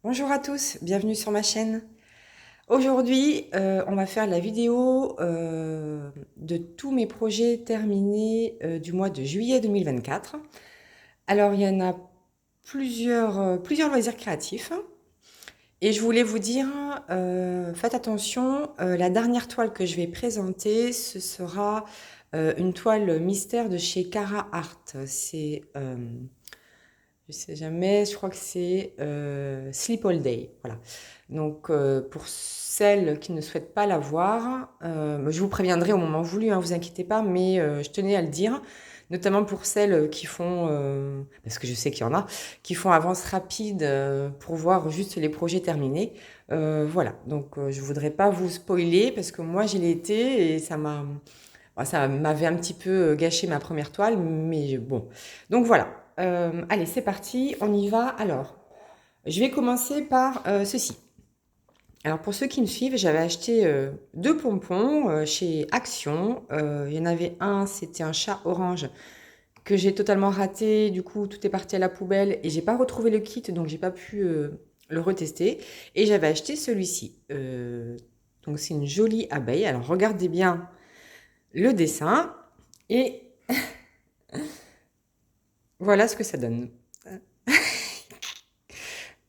Bonjour à tous, bienvenue sur ma chaîne. Aujourd'hui, on va faire la vidéo de tous mes projets terminés du mois de juillet 2024. Alors, il y en a plusieurs loisirs créatifs. Et je voulais vous dire, faites attention, la dernière toile que je vais présenter, ce sera une toile mystère de chez Cara Art. Je sais jamais, je crois que c'est Sleep All Day. Voilà. Donc, pour celles qui ne souhaitent pas la voir, je vous préviendrai au moment voulu, hein, vous inquiétez pas, mais je tenais à le dire, notamment pour celles qui font, parce que je sais qu'il y en a, qui font avance rapide pour voir juste les projets terminés. Voilà, donc je voudrais pas vous spoiler parce que moi, j'y l'ai été et ça m'avait un petit peu gâché ma première toile, mais bon. Donc voilà. Allez, c'est parti, on y va. Alors, je vais commencer par ceci. Alors, pour ceux qui me suivent, j'avais acheté deux pompons chez Action. Il y en avait un, c'était un chat orange que j'ai totalement raté. Du coup, tout est parti à la poubelle et j'ai pas retrouvé le kit, donc j'ai pas pu le retester. Et j'avais acheté celui-ci. Donc, c'est une jolie abeille. Alors, regardez bien le dessin et voilà ce que ça donne.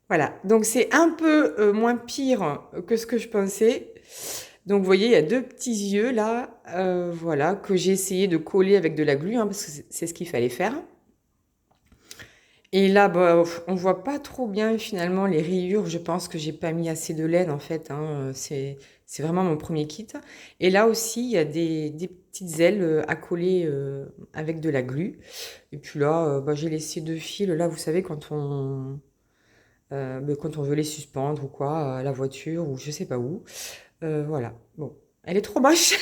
Voilà, donc c'est un peu moins pire que ce que je pensais. Donc vous voyez, il y a deux petits yeux là, voilà, que j'ai essayé de coller avec de la glu, hein, parce que c'est ce qu'il fallait faire. Et là, bah, on voit pas trop bien finalement les rayures. Je pense que j'ai pas mis assez de laine en fait, hein, c'est vraiment mon premier kit. Et là aussi, il y a des petites ailes à coller avec de la glu. Et puis là, bah, j'ai laissé deux fils. Là, vous savez, quand on veut les suspendre ou quoi, à la voiture ou je sais pas où. Voilà. Bon, elle est trop moche.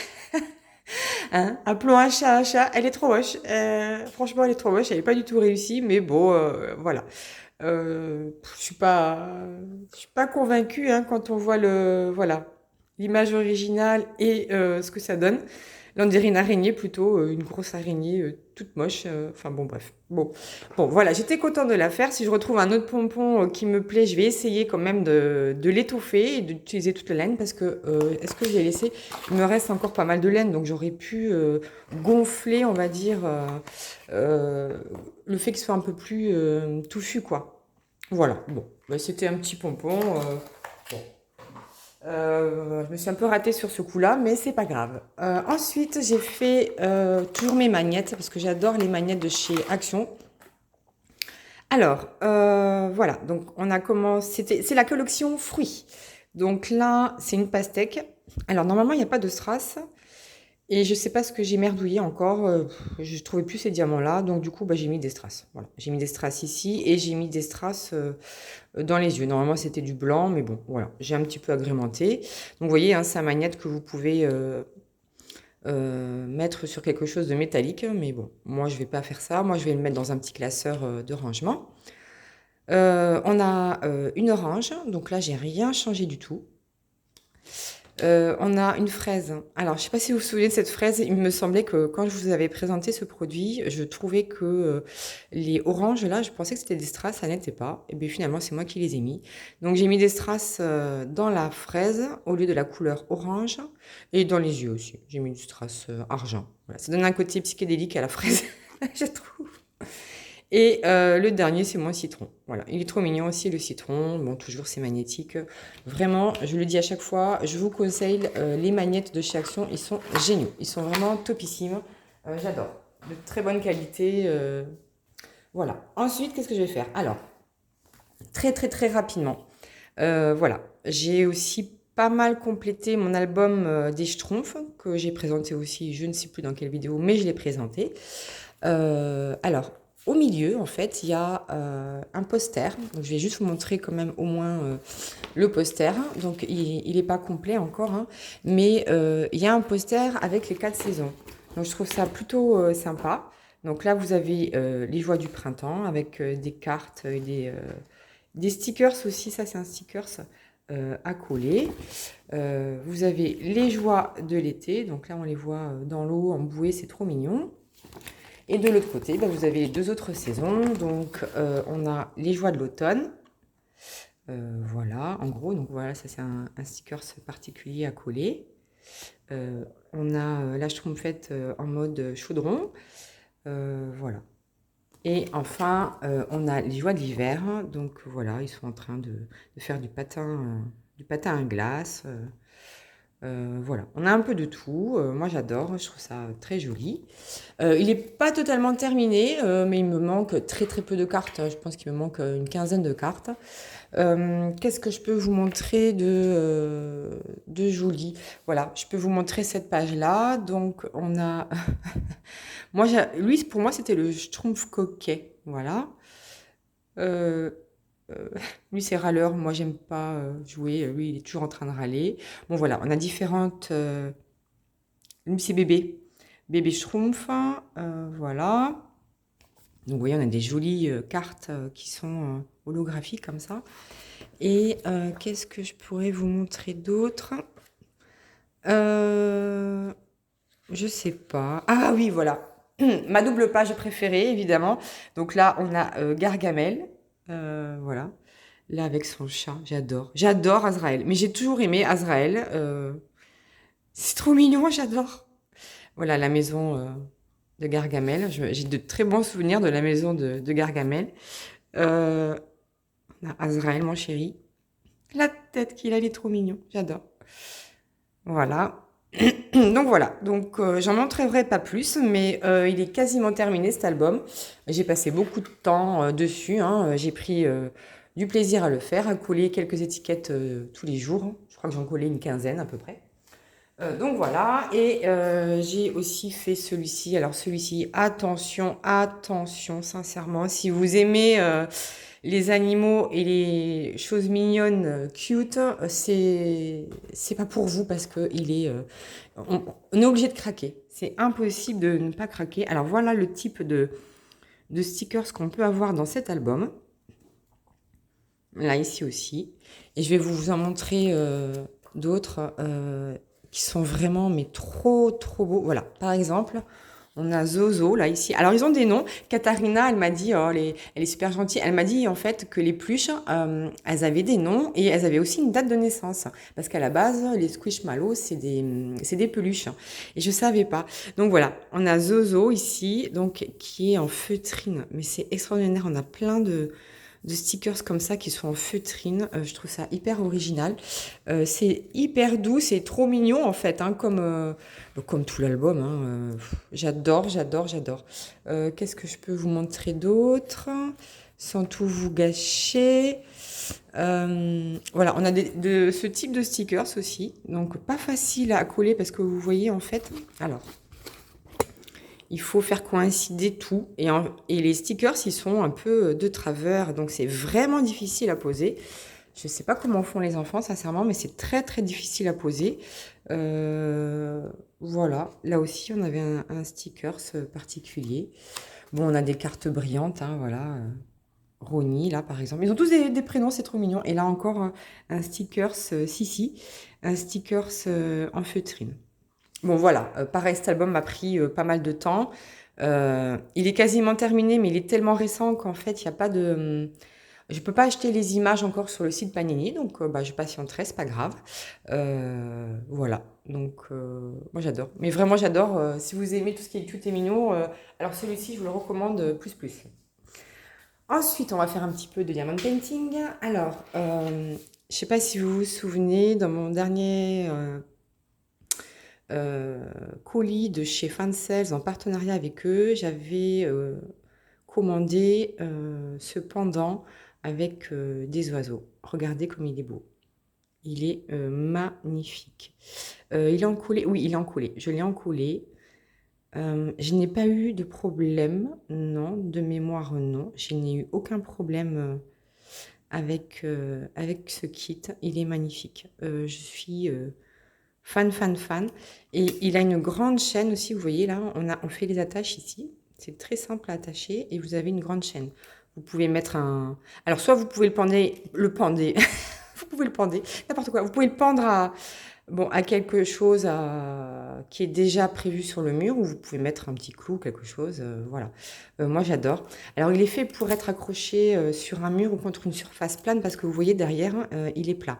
Hein, appelons un chat. Elle est trop moche. Franchement, elle est trop moche. Elle n'est pas du tout réussie, mais bon, voilà. Je suis pas convaincue hein, quand on voit voilà, l'image originale et ce que ça donne. Là, on dirait une araignée plutôt, une grosse araignée toute moche. Enfin bon, bref. Bon, voilà, j'étais contente de la faire. Si je retrouve un autre pompon qui me plaît, je vais essayer quand même de l'étoffer et d'utiliser toute la laine parce que est-ce que j'ai laissé? Il me reste encore pas mal de laine, donc j'aurais pu gonfler, on va dire, euh, le fait que ce soit un peu plus touffu, quoi. Voilà, bon, bah, c'était un petit pompon. Bon. Je me suis un peu ratée sur ce coup-là, mais c'est pas grave. Ensuite, j'ai fait toujours mes magnettes, parce que j'adore les magnettes de chez Action. Alors, voilà, donc on a commencé, c'est la collection fruits. Donc là, c'est une pastèque. Alors normalement, il n'y a pas de strass. Et je sais pas ce que j'ai merdouillé encore, je trouvais plus ces diamants-là, donc du coup, bah, j'ai mis des strass. Voilà, j'ai mis des strass ici et j'ai mis des strass dans les yeux. Normalement, c'était du blanc, mais bon, voilà, j'ai un petit peu agrémenté. Donc, vous voyez, hein, c'est un magnète que vous pouvez mettre sur quelque chose de métallique, mais bon, moi, je vais pas faire ça. Moi, je vais le mettre dans un petit classeur de rangement. On a une orange, donc là, j'ai rien changé du tout. On a une fraise. Alors, je sais pas si vous vous souvenez de cette fraise. Il me semblait que quand je vous avais présenté ce produit, je trouvais que les oranges, là, je pensais que c'était des strass, ça n'était pas. Et bien finalement, c'est moi qui les ai mis. Donc, j'ai mis des strass dans la fraise au lieu de la couleur orange et dans les yeux aussi. J'ai mis du strass argent. Voilà. Ça donne un côté psychédélique à la fraise, je trouve. Et le dernier, c'est mon citron. Voilà, il est trop mignon aussi, le citron. Bon, toujours, c'est magnétique. Vraiment, je le dis à chaque fois, je vous conseille les magnettes de chez Action. Ils sont géniaux. Ils sont vraiment topissimes. J'adore. De très bonne qualité. Voilà. Ensuite, qu'est-ce que je vais faire? Alors, très, très, très rapidement. Voilà. J'ai aussi pas mal complété mon album des Schtroumpfs que j'ai présenté aussi, je ne sais plus dans quelle vidéo, mais je l'ai présenté. Alors, au milieu, en fait, il y a un poster. Donc, je vais juste vous montrer quand même au moins le poster. Donc, il n'est pas complet encore, hein, mais il y a un poster avec les 4 saisons. Donc, je trouve ça plutôt sympa. Donc là, vous avez les joies du printemps avec des cartes et des stickers aussi. Ça, c'est un stickers à coller. Vous avez les joies de l'été. Donc là, on les voit dans l'eau, en bouée, c'est trop mignon. Et de l'autre côté, bah, vous avez les deux autres saisons. Donc, on a les joies de l'automne. Voilà, en gros, donc voilà, ça c'est un stickers particulier à coller. On a la Schtroumpfette en mode chaudron. Voilà. Et enfin, on a les joies de l'hiver. Donc voilà, ils sont en train de faire du patin à glace. Voilà, on a un peu de tout. Moi j'adore, je trouve ça très joli. Il n'est pas totalement terminé, mais il me manque très très peu de cartes. Je pense qu'il me manque une quinzaine de cartes. Qu'est-ce que je peux vous montrer de joli? Voilà, je peux vous montrer cette page-là. Donc on a... Moi, lui, pour moi, c'était le Schtroumpf coquet. Voilà. Euh, euh, Lui, c'est râleur. Moi, j'aime pas jouer. Lui, il est toujours en train de râler. Bon, voilà, on a différentes... lui, c'est bébé. Bébé Schtroumpf. Voilà. Donc, vous voyez, on a des jolies cartes qui sont holographiques comme ça. Et qu'est-ce que je pourrais vous montrer d'autre? Je sais pas. Ah oui, voilà. Ma double page préférée, évidemment. Donc là, on a Gargamel. Voilà. Là, avec son chat. J'adore. J'adore Azraël. Mais j'ai toujours aimé Azraël. C'est trop mignon, j'adore. Voilà, la maison de Gargamel. J'ai de très bons souvenirs de la maison de Gargamel. Euh, on a Azraël, mon chéri. La tête qu'il a, il est trop mignon. J'adore. Voilà. Donc voilà, donc j'en montrerai pas plus, mais il est quasiment terminé cet album. J'ai passé beaucoup de temps dessus, hein. J'ai pris du plaisir à le faire, à coller quelques étiquettes tous les jours. Je crois que j'en collais une quinzaine à peu près. Donc voilà, et j'ai aussi fait celui-ci. Alors celui-ci, attention, attention, sincèrement, si vous aimez les animaux et les choses mignonnes, cute, c'est pas pour vous parce que on est obligé de craquer. C'est impossible de ne pas craquer. Alors voilà le type de stickers qu'on peut avoir dans cet album. Là, ici aussi. Et je vais vous en montrer d'autres qui sont vraiment mais trop trop beaux. Voilà, par exemple, on a Zozo là ici. Alors ils ont des noms. Katharina, elle m'a dit, oh, elle est super gentille. Elle m'a dit en fait que les pluches, elles avaient des noms et elles avaient aussi une date de naissance. Parce qu'à la base, les Squishmallows, c'est des peluches. Et je savais pas. Donc voilà, on a Zozo ici, donc qui est en feutrine. Mais c'est extraordinaire. On a plein de stickers comme ça qui sont en feutrine. Je trouve ça hyper original. C'est hyper doux, c'est trop mignon en fait, hein, comme tout l'album. Hein, j'adore, j'adore, j'adore. Qu'est-ce que je peux vous montrer d'autre sans tout vous gâcher? Voilà, on a de ce type de stickers aussi. Donc pas facile à coller parce que vous voyez en fait... Alors... Il faut faire coïncider tout. Et les stickers, ils sont un peu de travers. Donc, c'est vraiment difficile à poser. Je ne sais pas comment font les enfants, sincèrement, mais c'est très, très difficile à poser. Voilà. Là aussi, on avait un stickers particulier. Bon, on a des cartes brillantes, hein, voilà. Ronnie, là, par exemple. Ils ont tous des prénoms, c'est trop mignon. Et là, encore, un stickers Sissi. Un stickers en feutrine. Bon voilà, pareil, cet album m'a pris pas mal de temps. Il est quasiment terminé, mais il est tellement récent qu'en fait, il y a pas de... Je peux pas acheter les images encore sur le site Panini, donc bah, je patienterai, c'est pas grave. Voilà, donc moi j'adore. Mais vraiment j'adore, si vous aimez tout ce qui est cute et mignon, alors celui-ci je vous le recommande plus plus. Ensuite, on va faire un petit peu de diamond painting. Alors, je sais pas si vous vous souvenez, dans mon dernier colis de chez Fansels en partenariat avec eux, j'avais commandé ce pendant avec des oiseaux. Regardez comme il est beau. Il est magnifique. Il est encollé. Oui, il est encollé. Je l'ai encollé. Je n'ai pas eu de problème, non, de mémoire, non. Je n'ai eu aucun problème avec ce kit. Il est magnifique. Je suis fan, fan, fan. Et il a une grande chaîne aussi, vous voyez là, on fait les attaches ici. C'est très simple à attacher et vous avez une grande chaîne. Vous pouvez mettre un... Alors soit vous pouvez le pendre, vous pouvez le pendre, n'importe quoi. Vous pouvez le pendre Bon, à quelque chose qui est déjà prévu sur le mur, où vous pouvez mettre un petit clou, quelque chose, voilà. Moi, j'adore. Alors, il est fait pour être accroché sur un mur ou contre une surface plane, parce que vous voyez derrière, il est plat.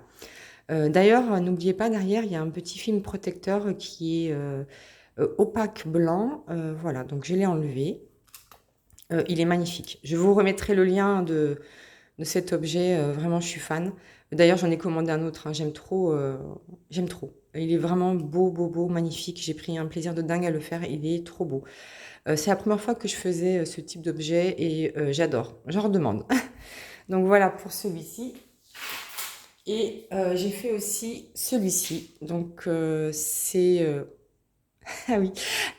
D'ailleurs, n'oubliez pas, derrière, il y a un petit film protecteur qui est opaque blanc. Voilà, donc je l'ai enlevé. Il est magnifique. Je vous remettrai le lien de cet objet. Vraiment, je suis fan. D'ailleurs, j'en ai commandé un autre, hein. J'aime trop, j'aime trop. Il est vraiment beau, beau, beau, magnifique. J'ai pris un plaisir de dingue à le faire. Il est trop beau. C'est la première fois que je faisais ce type d'objet et j'adore. J'en redemande. Donc voilà pour celui-ci. Et j'ai fait aussi celui-ci. Donc c'est ah oui.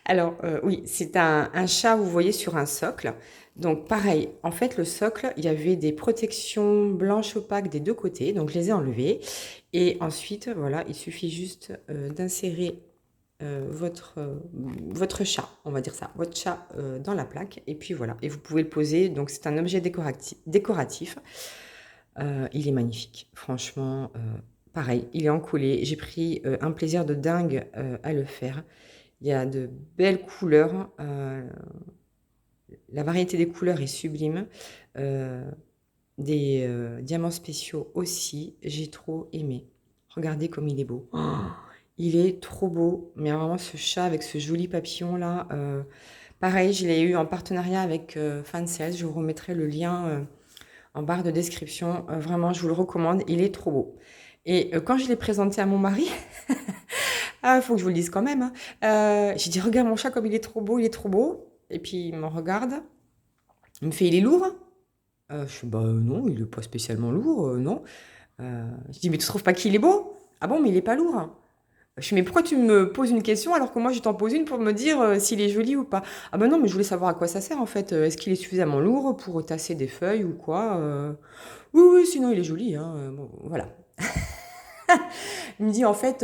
Alors, oui, c'est un chat, vous voyez, sur un socle. Donc, pareil, en fait, le socle, il y avait des protections blanches opaques des deux côtés. Donc, je les ai enlevées. Et ensuite, voilà, il suffit juste d'insérer votre chat, on va dire ça, votre chat dans la plaque. Et puis voilà, et vous pouvez le poser. Donc, c'est un objet décoratif. Il est magnifique, franchement. Pareil, il est encollé. J'ai pris un plaisir de dingue à le faire. Il y a de belles couleurs, la variété des couleurs est sublime, heu, des diamants spéciaux aussi, j'ai trop aimé. Regardez comme il est beau. Oh, il est trop beau, mais vraiment ce chat avec ce joli papillon là, pareil, je l'ai eu en partenariat avec, Fansales, je vous remettrai le lien, en barre de description, vraiment je vous le recommande, il est trop beau et quand je l'ai présenté à mon mari, ah, il faut que je vous le dise quand même, hein. J'ai dit: «Regarde mon chat comme il est trop beau, il est trop beau» et puis il me regarde, il me fait: «Il est lourd?» Je fais: «Bah, non, il est pas spécialement lourd, non». Je dis: «Mais tu trouves pas qu'il est beau?» «Ah bon, mais il est pas lourd?» Je fais: «Mais pourquoi tu me poses une question alors que moi je t'en pose une pour me dire, s'il est joli ou pas?» «Ah bah non, mais je voulais savoir à quoi ça sert en fait, est-ce qu'il est suffisamment lourd pour tasser des feuilles ou quoi?» «Oui, oui, sinon il est joli, hein», bon voilà. Il me dit: «En fait,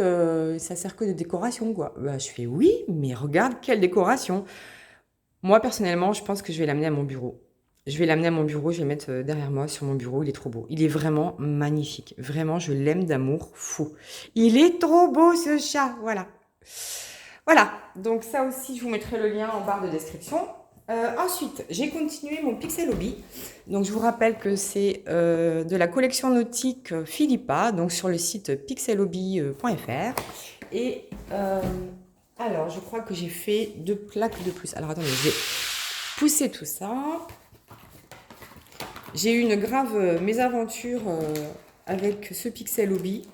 ça sert que de décoration, quoi». Bah, je fais: «Oui, mais regarde quelle décoration!» Moi, personnellement, je pense que je vais l'amener à mon bureau. Je vais l'amener à mon bureau, je vais le mettre, derrière moi sur mon bureau, il est trop beau. Il est vraiment magnifique. Vraiment, je l'aime d'amour fou. Il est trop beau ce chat, voilà. Voilà, donc ça aussi, je vous mettrai le lien en barre de description. Ensuite, j'ai continué mon Pixel Hobby. Donc, je vous rappelle que c'est de la collection nautique Philippa, donc sur le site pixelhobby.fr. Et alors, je crois que j'ai fait 2 plaques de plus. Alors, attendez, je vais pousser tout ça. J'ai eu une grave mésaventure avec ce Pixel Hobby.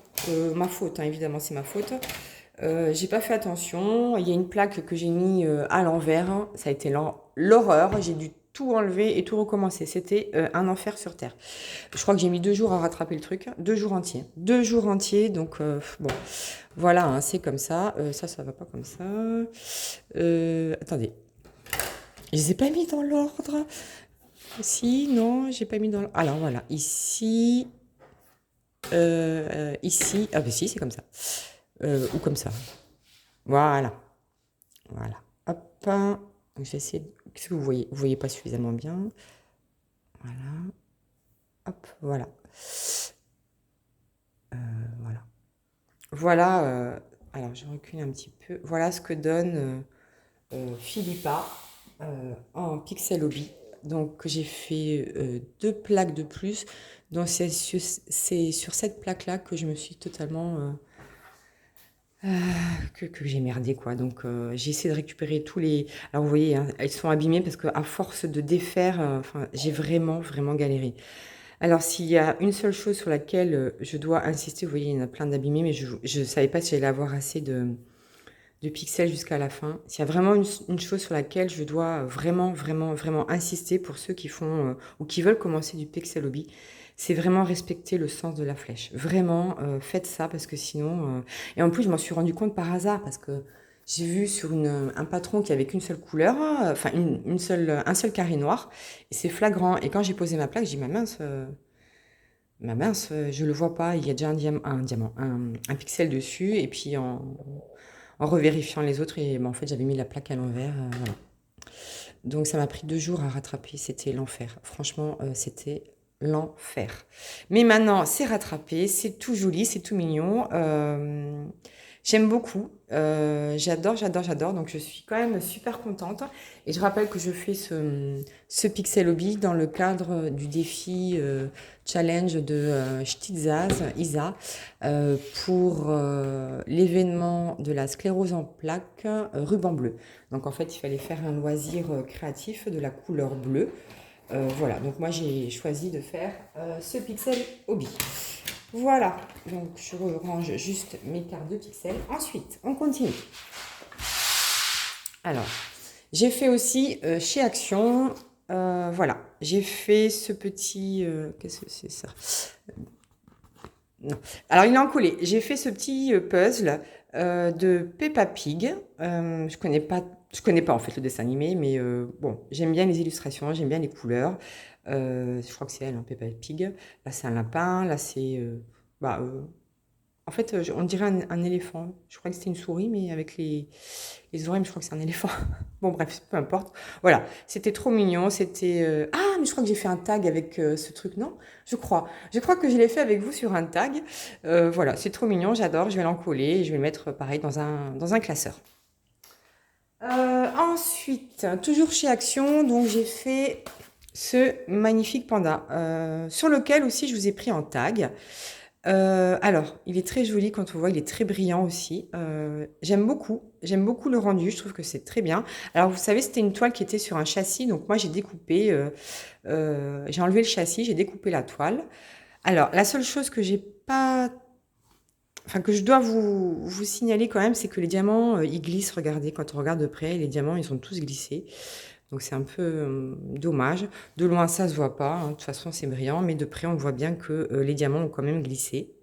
Ma faute, hein, évidemment, c'est ma faute. J'ai pas fait attention. Il y a une plaque que j'ai mis à l'envers. Ça a été l'horreur. J'ai dû tout enlever et tout recommencer. C'était un enfer sur terre. Je crois que j'ai mis 2 jours à rattraper le truc. 2 jours entiers. 2 jours entiers. Donc, bon. Voilà, hein, c'est comme ça. Ça va pas comme ça. Attendez. Je les ai pas mis dans l'ordre. Si, non, j'ai pas mis dans l'ordre. Alors, voilà. Ici. Ici. Ah, bah si, c'est comme ça. Ou comme ça. Voilà. Voilà. Hop. Je vais essayer. Qu'est-ce que vous voyez? Vous voyez pas suffisamment bien. Voilà. Hop. Voilà. Voilà. Voilà. Alors, je recule un petit peu. Voilà ce que donne Philippa en Pixel Hobby. Donc, j'ai fait 2 plaques de plus. Donc, c'est sur cette plaque-là que je me suis totalement que j'ai merdé quoi. Donc j'ai essayé de récupérer tous les. Alors vous voyez, hein, elles sont abîmées parce qu'à force de défaire, enfin, j'ai vraiment, vraiment galéré. Alors s'il y a une seule chose sur laquelle je dois insister, vous voyez, il y en a plein d'abîmés, mais je ne savais pas si j'allais avoir assez de pixels jusqu'à la fin. S'il y a vraiment une chose sur laquelle je dois vraiment, vraiment, vraiment insister pour ceux qui font ou qui veulent commencer du pixel hobby, c'est vraiment respecter le sens de la flèche. Vraiment, faites ça parce que sinon... Et en plus, je m'en suis rendu compte par hasard parce que j'ai vu sur un patron qui avait qu'une seule couleur, enfin un seul carré noir, et c'est flagrant. Et quand j'ai posé ma plaque, j'ai dit, ma mince, je le vois pas, il y a déjà un pixel dessus, et puis en revérifiant les autres, et ben, en fait, j'avais mis la plaque à l'envers, voilà. Donc ça m'a pris 2 jours à rattraper, c'était l'enfer. Franchement, c'était l'enfer. Mais maintenant, c'est rattrapé, c'est tout joli, c'est tout mignon. J'aime beaucoup, j'adore, j'adore, j'adore, donc je suis quand même super contente. Et je rappelle que je fais ce Pixel Hobby dans le cadre du défi challenge de Stitzaz, Isa, pour l'événement de la sclérose en plaques ruban bleu. Donc en fait, il fallait faire un loisir créatif de la couleur bleue. Voilà, donc moi j'ai choisi de faire ce Pixel Hobby. Voilà, donc je range juste mes cartes de pixels. Ensuite, on continue. Alors, j'ai fait aussi chez Action, voilà, j'ai fait ce petit... qu'est-ce que c'est ça? Non. Alors, il est en collé. J'ai fait ce petit puzzle de Peppa Pig. Je connais pas en fait le dessin animé, mais bon, j'aime bien les illustrations, j'aime bien les couleurs. Je crois que c'est elle, hein, Peppa Pig. Là, c'est un lapin. Là, c'est bah, en fait, on dirait un éléphant. Je crois que c'était une souris, mais avec les oreilles, mais je crois que c'est un éléphant. Bon, bref, peu importe. Voilà, c'était trop mignon. C'était. Ah, mais je crois que j'ai fait un tag avec ce truc, non? Je crois. Je crois que je l'ai fait avec vous sur un tag. Voilà, c'est trop mignon, j'adore. Je vais l'encoller et je vais le mettre pareil dans un classeur. Ensuite, toujours chez Action, donc j'ai fait ce magnifique panda sur lequel aussi je vous ai pris en tag. Alors, il est très joli quand on voit, il est très brillant aussi. J'aime beaucoup le rendu, je trouve que c'est très bien. Alors, vous savez, c'était une toile qui était sur un châssis, donc moi j'ai découpé, j'ai enlevé le châssis, j'ai découpé la toile. Alors, la seule chose que j'ai pas, enfin que je dois vous signaler quand même, c'est que les diamants, ils glissent. Regardez, quand on regarde de près, les diamants, ils sont tous glissés. Donc c'est un peu dommage. De loin, ça se voit pas, hein. De toute façon, c'est brillant, mais de près, on voit bien que les diamants ont quand même glissé.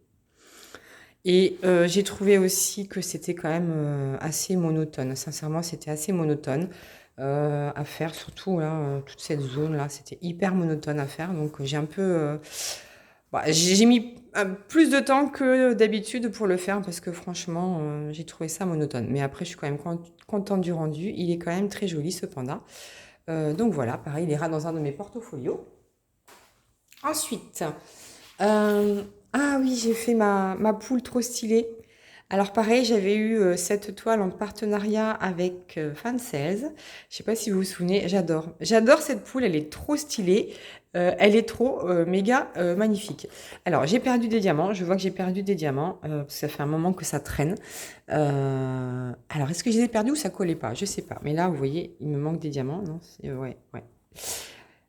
Et j'ai trouvé aussi que c'était quand même assez monotone. Sincèrement, c'était assez monotone à faire, surtout là, toute cette zone-là, c'était hyper monotone à faire. Donc j'ai un peu... bah, j'ai mis plus de temps que d'habitude pour le faire parce que franchement, j'ai trouvé ça monotone. Mais après, je suis quand même contente du rendu. Il est quand même très joli ce panda. Donc voilà, pareil, il ira dans un de mes portfolios. Ensuite, euh, ah oui, j'ai fait ma poule trop stylée. Alors pareil, j'avais eu cette toile en partenariat avec Fansales. Je sais pas si vous vous souvenez, j'adore. J'adore cette poule, elle est trop stylée. Elle est trop méga magnifique. Alors j'ai perdu des diamants, je vois que j'ai perdu des diamants, parce que ça fait un moment que ça traîne. Alors est-ce que je les ai perdus ou ça collait pas? Je sais pas. Mais là, vous voyez, il me manque des diamants. Non, ouais, ouais.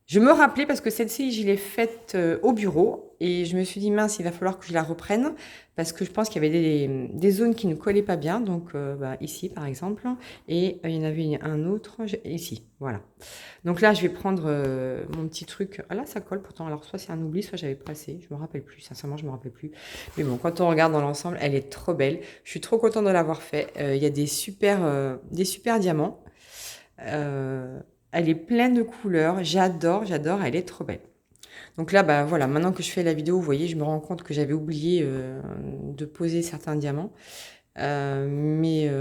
Je me rappelais parce que celle-ci, je l'ai faite au bureau et je me suis dit, mince, il va falloir que je la reprenne parce que je pense qu'il y avait des zones qui ne collaient pas bien. Donc, bah, ici, par exemple, et il y en avait un autre ici. Voilà. Donc là, je vais prendre mon petit truc. Ah là, ça colle pourtant. Alors, soit c'est un oubli, soit j'avais pas assez. Je me rappelle plus. Sincèrement, je me rappelle plus. Mais bon, quand on regarde dans l'ensemble, elle est trop belle. Je suis trop contente de l'avoir fait. Il y a des super diamants. Euh, Elle est pleine de couleurs. J'adore, j'adore. Elle est trop belle. Donc là, bah voilà, maintenant que je fais la vidéo, vous voyez, je me rends compte que j'avais oublié de poser certains diamants. Mais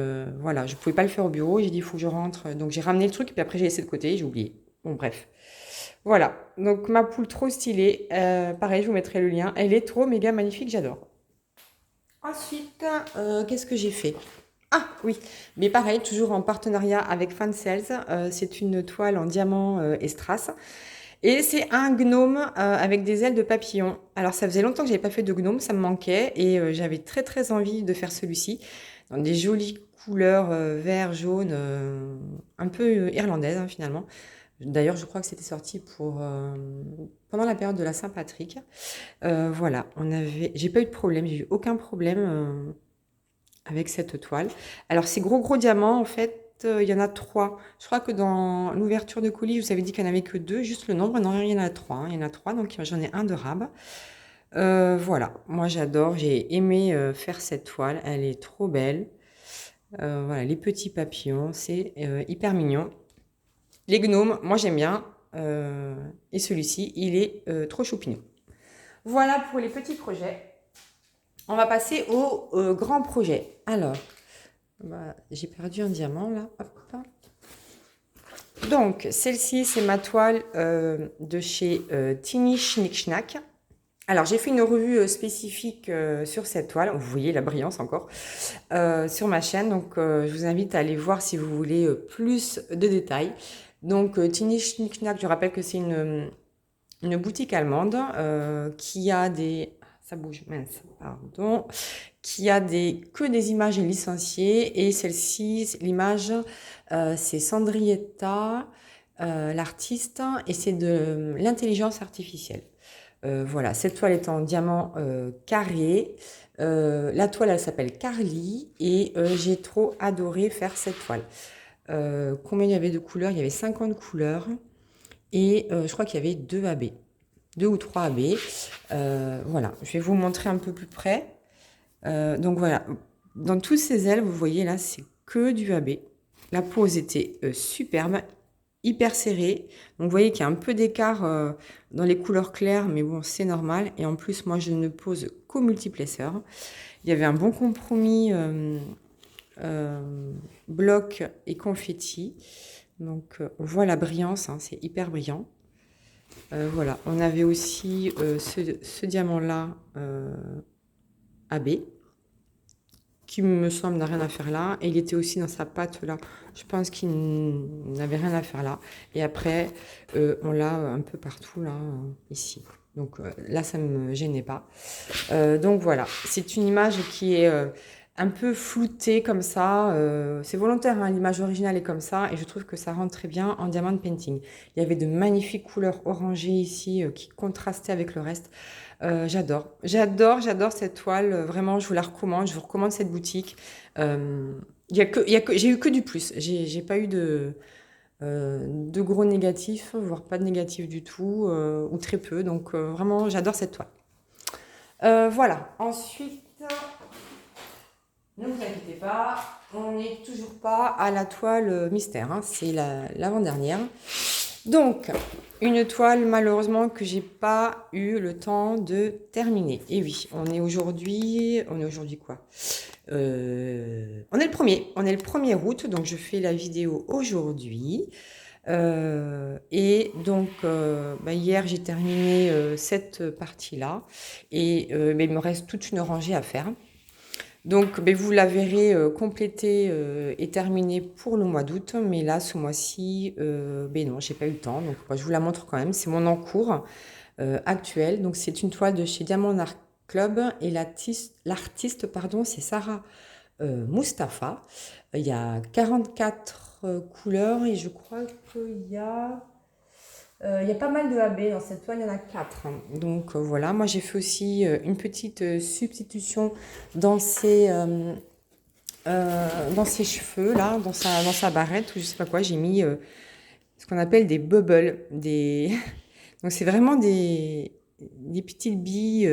voilà, je pouvais pas le faire au bureau. J'ai dit, il faut que je rentre. Donc j'ai ramené le truc, et puis après j'ai laissé de côté, j'ai oublié. Bon, bref. Voilà, donc ma poule trop stylée. Pareil, je vous mettrai le lien. Elle est trop méga magnifique, j'adore. Ensuite, qu'est-ce que j'ai fait? Ah oui, mais pareil, toujours en partenariat avec Fansales. C'est une toile en diamant et strass. Et c'est un gnome avec des ailes de papillon. Alors ça faisait longtemps que j'avais pas fait de gnome, ça me manquait. Et j'avais très très envie de faire celui-ci. Dans des jolies couleurs vert, jaune, un peu irlandaises hein, finalement. D'ailleurs, je crois que c'était sorti pendant la période de la Saint-Patrick. Voilà, j'ai pas eu de problème, j'ai eu aucun problème avec cette toile. Alors ces gros gros diamants, en fait, il y en a trois. Je crois que dans l'ouverture de colis, je vous avais dit qu'il n'y en avait que deux, juste le nombre. Non, il y en a trois, hein. Il y en a trois, donc j'en ai un de rab. Voilà, moi j'adore, j'ai aimé faire cette toile, elle est trop belle. Voilà, les petits papillons, c'est hyper mignon. Les gnomes, moi j'aime bien. Et celui-ci, il est trop choupinou. Voilà pour les petits projets. On va passer au grand projet. Alors, bah, j'ai perdu un diamant là. Hop. Donc, celle-ci, c'est ma toile de chez Tiny Schnick Schnack. Alors, j'ai fait une revue spécifique sur cette toile. Vous voyez la brillance encore sur ma chaîne. Donc, je vous invite à aller voir si vous voulez plus de détails. Donc, Tiny Schnick Schnack, je rappelle que c'est une boutique allemande qui a des... Ça bouge, mince, pardon. Qui a que des images licenciées. Et celle-ci, l'image, c'est Sandrietta, l'artiste, et c'est de l'intelligence artificielle. Voilà, cette toile est en diamant carré. La toile, elle s'appelle Carly et j'ai trop adoré faire cette toile. Combien il y avait de couleurs? Il y avait 50 couleurs et je crois qu'il y avait 2 AB, 2 ou 3 AB. Voilà, je vais vous montrer un peu plus près. Donc voilà, dans toutes ces ailes, vous voyez là, c'est que du AB. La pose était superbe, hyper serrée. Donc vous voyez qu'il y a un peu d'écart dans les couleurs claires, mais bon, c'est normal. Et en plus, moi, je ne pose qu'au multiplesseur. Il y avait un bon compromis bloc et confetti. Donc on voit la brillance, hein, c'est hyper brillant. Voilà, on avait aussi ce diamant-là AB qui me semble n'a rien à faire là. Et il était aussi dans sa pâte là. Je pense qu'il n'avait rien à faire là. Et après, on l'a un peu partout là, ici. Donc là, ça ne me gênait pas. Donc voilà, c'est une image qui est un peu floutée comme ça. C'est volontaire, hein, l'image originale est comme ça. Et je trouve que ça rentre très bien en diamant painting. Il y avait de magnifiques couleurs orangées ici qui contrastaient avec le reste. J'adore cette toile. Vraiment, je vous la recommande. Je vous recommande cette boutique. J'ai eu que du plus. J'ai pas eu de gros négatifs, voire pas de négatifs du tout, ou très peu. Donc vraiment, j'adore cette toile. Voilà. Ensuite, ne vous inquiétez pas, on n'est toujours pas à la toile mystère, hein, c'est l'avant-dernière. Donc, une toile malheureusement que j'ai pas eu le temps de terminer. Et oui, on est aujourd'hui quoi? On est le 1er août, donc je fais la vidéo aujourd'hui. Et donc, hier, j'ai terminé cette partie-là. Et mais il me reste toute une rangée à faire. Donc, vous la verrez complétée et terminée pour le mois d'août. Mais là, ce mois-ci, non, j'ai pas eu le temps. Donc, je vous la montre quand même. C'est mon encours actuel. Donc, c'est une toile de chez Diamond Art Club. Et l'artiste, pardon, c'est Sarah Mustapha. Il y a 44 couleurs et je crois il y a pas mal de AB dans cette toile, il y en a 4. Donc voilà, moi j'ai fait aussi une petite substitution dans dans ses cheveux, là, dans sa barrette, ou je sais pas quoi, j'ai mis ce qu'on appelle des bubbles. Donc c'est vraiment des petites billes,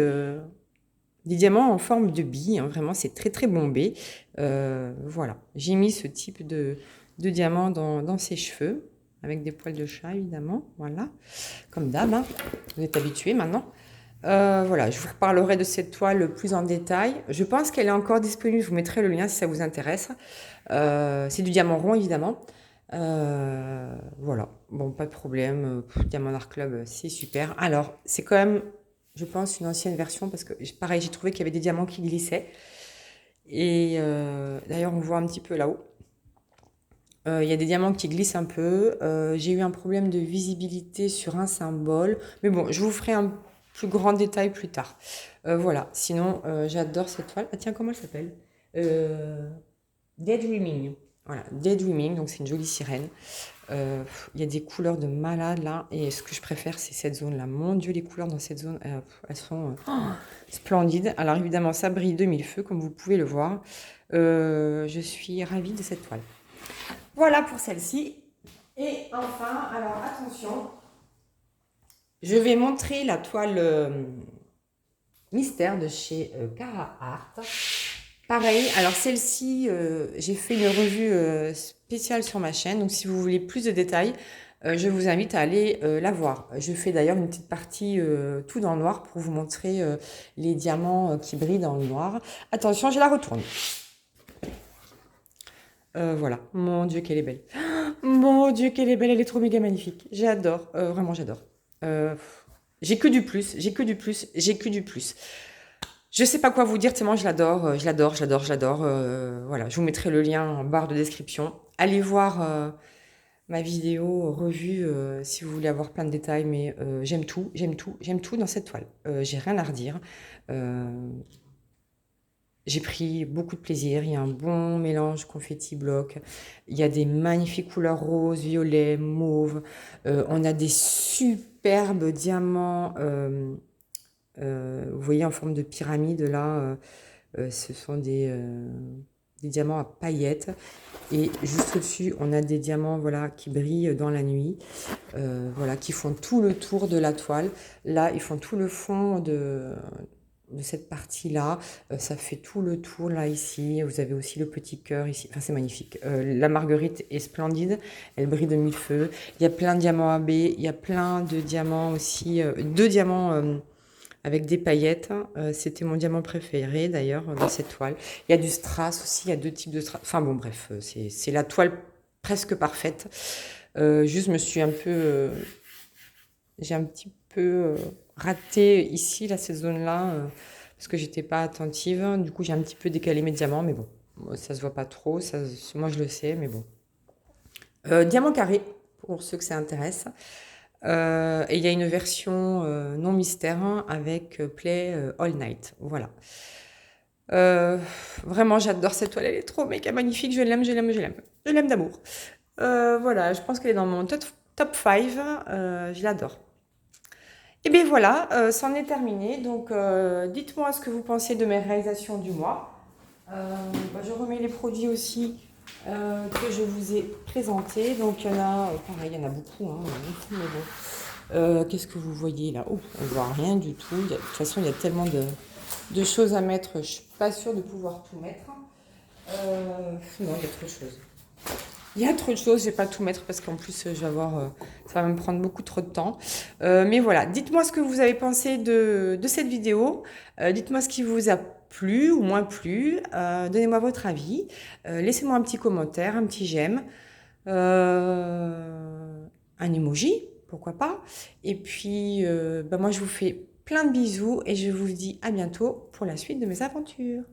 des diamants en forme de billes, hein, vraiment c'est très très bombé. Voilà, j'ai mis ce type de diamant dans ses cheveux, avec des poils de chat évidemment, voilà, comme d'hab, hein. Vous êtes habitués maintenant. Voilà, je vous reparlerai de cette toile plus en détail. Je pense qu'elle est encore disponible, je vous mettrai le lien si ça vous intéresse. C'est du diamant rond évidemment. Voilà, bon, pas de problème. Diamond Art Club, c'est super. Alors, c'est quand même, je pense, une ancienne version parce que, pareil, j'ai trouvé qu'il y avait des diamants qui glissaient. Et d'ailleurs, on voit un petit peu là-haut. Il y a des diamants qui glissent un peu. J'ai eu un problème de visibilité sur un symbole. Mais bon, je vous ferai un plus grand détail plus tard. Voilà, sinon, j'adore cette toile. Ah tiens, comment elle s'appelle? Daydreaming. Voilà, Daydreaming, donc c'est une jolie sirène. Il y a des couleurs de malade là, et ce que je préfère, c'est cette zone là. Mon Dieu, les couleurs dans cette zone, elles sont splendides. Alors évidemment, ça brille de mille feux, comme vous pouvez le voir. Je suis ravie de cette toile. Voilà pour celle-ci. Et enfin, alors attention, je vais montrer la toile mystère de chez Cara Art. Pareil, alors celle-ci, j'ai fait une revue spéciale sur ma chaîne, donc si vous voulez plus de détails, je vous invite à aller la voir. Je fais d'ailleurs une petite partie tout dans le noir pour vous montrer les diamants qui brillent dans le noir. Attention, je la retourne. Voilà, mon Dieu qu'elle est belle. Mon Dieu qu'elle est belle, elle est trop méga magnifique. J'adore, vraiment j'adore. J'ai que du plus, j'ai que du plus, j'ai que du plus. Je sais pas quoi vous dire tellement je l'adore, je l'adore, je l'adore, je l'adore. Voilà, je vous mettrai le lien en barre de description. Allez voir ma vidéo revue si vous voulez avoir plein de détails, mais j'aime tout, j'aime tout, j'aime tout dans cette toile. J'ai rien à redire. Euh, j'ai pris beaucoup de plaisir. Il y a un bon mélange confetti bloc. Il y a des magnifiques couleurs roses, violets, mauves. On a des superbes diamants. Vous voyez en forme de pyramide là. Ce sont des diamants à paillettes. Et juste au-dessus, on a des diamants voilà, qui brillent dans la nuit, voilà, qui font tout le tour de la toile. Là, ils font tout le fond de cette partie-là. Ça fait tout le tour là, ici. Vous avez aussi le petit cœur ici. Enfin, c'est magnifique. La marguerite est splendide. Elle brille de mille feux. Il y a plein de diamants AB. Il y a plein de diamants aussi. Deux diamants avec des paillettes. C'était mon diamant préféré d'ailleurs dans cette toile. Il y a du strass aussi, il y a deux types de strass. Enfin bon, bref, c'est la toile presque parfaite. Juste, je me suis un peu. J'ai un petit peu raté ici, là, cette zone-là, parce que j'étais pas attentive. Du coup, j'ai un petit peu décalé mes diamants, mais bon, ça se voit pas trop. Ça, moi, je le sais, mais bon. Diamant carré, pour ceux que ça intéresse. Et il y a une version non mystère hein, avec Play All Night. Voilà. Euh, Vraiment, j'adore cette toile. Elle est trop méga magnifique. Je l'aime, je l'aime, je l'aime. Je l'aime d'amour. Voilà, je pense qu'elle est dans mon top 5. Je l'adore. Et bien voilà, c'en est terminé. Donc, dites-moi ce que vous pensez de mes réalisations du mois. Je remets les produits aussi que je vous ai présentés. Donc, il y en a, pareil, il y en a beaucoup, hein, mais bon. Qu'est-ce que vous voyez là? Oh, on ne voit rien du tout. De toute façon, il y a tellement de choses à mettre. Je ne suis pas sûre de pouvoir tout mettre. Non, il y a trop de choses. Il y a trop de choses, je ne vais pas tout mettre parce qu'en plus, je vais avoir, ça va me prendre beaucoup trop de temps. Mais voilà, dites-moi ce que vous avez pensé de cette vidéo. Dites-moi ce qui vous a plu ou moins plu. Donnez-moi votre avis. Laissez-moi un petit commentaire, un petit j'aime. Un emoji, pourquoi pas. Et puis, moi, je vous fais plein de bisous et je vous dis à bientôt pour la suite de mes aventures.